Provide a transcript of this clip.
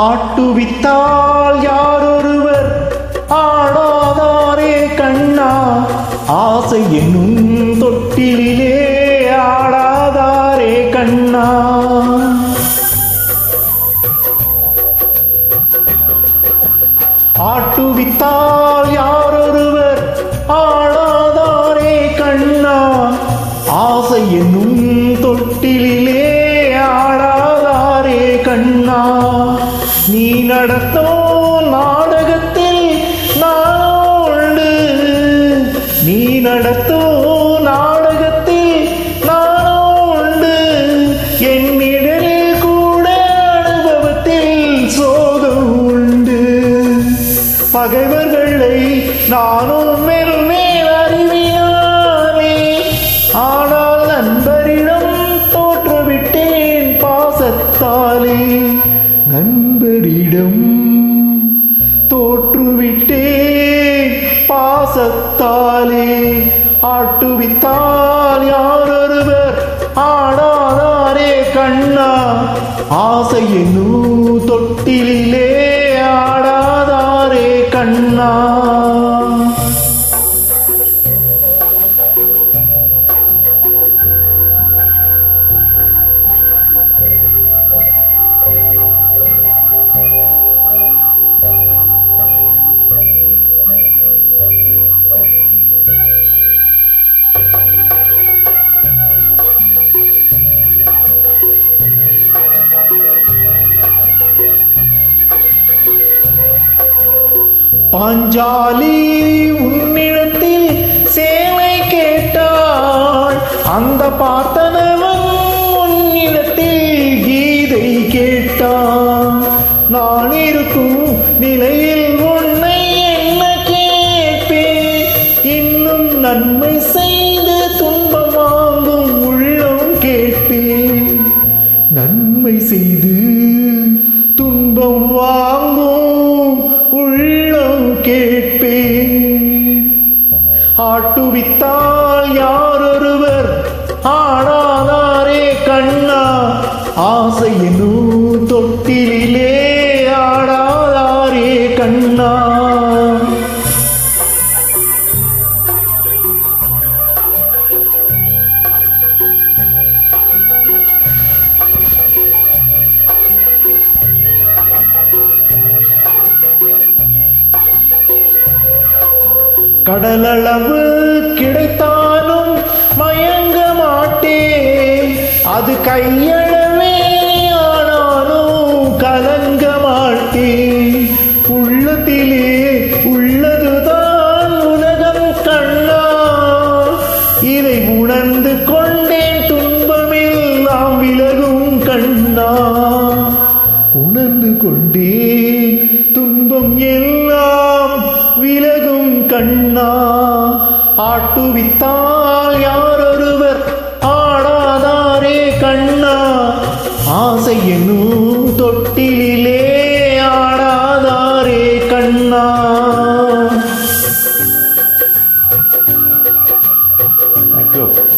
ஆட்டுவித்தால் யாரொருவர் ஆடாதாரே கண்ணா, ஆசை என்னும் தொட்டிலே ஆடாதாரே கண்ணா. ஆட்டுவித்தால் யாரொருவர் ஆடாதாரே கண்ணா, ஆசை என்னும் தொட்டிலே ஆடாதாரே கண்ணா. நீ நடத்தோ நாடகத்தில் நானோடு, நீ நடத்தோ நாடகத்தில் நானோடு, என் நிழலில் கூட அனுபவத்தில் சோகம் உண்டு. பகைவர்களை நானும் மேல் அறிவியானே, ஆனால் நண்பரிடம் தோற்றுவிட்டேன் பாசத்தாலே, நண்பரிடம் தோற்றுவிட்டேன் பாசத்தாலே. ஆட்டுவித்தால் யாரொருவர் ஆடாதாரே கண்ணா, ஆசை என்னும் தொட்டிலே ஆடாதாரே கண்ணா. பாஞ்சாலி உன்னிடத்தில் சேவை கேட்டாள், அந்த பார்த்தனவன் உன்னிடத்தில் கீதை கேட்டான். நான் இருக்கும் நிலையில் உன்னை என்ன கேட்பேன், இன்னும் நன்மை செய்து துன்பம் வாங்கும் உள்ளம் கேட்பேன், நன்மை செய்து துன்பம் வாங்கும் உள்ளம் கேட்பேன். ஆட்டுவித்தால் யாரொருவர் ஆடாதாரே கண்ணா, ஆசை என்னும் தொட்டிலே ஆடாதாரே கண்ணா. கடலளவு கிடைத்தாலும் மயங்க மாட்டேன், அது கையளவே ஆனாலும் கலங்க மாட்டேன். உள்ளத்திலே உள்ளதுதான் உலகம் கண்ணா, இதை உணர்ந்து கொண்டேன் துன்பமெல்லாம் விலகும் கண்ணா, உணர்ந்து கொண்டேன் துன்பம் எல்லாம் விலகும் கண்ணா. ஆட்டுவித்தால் யாரொருவர் ஆடாதாரே கண்ணா, ஆசை என்னும் தொட்டிலே ஆடாதாரே கண்ணா. Thank you.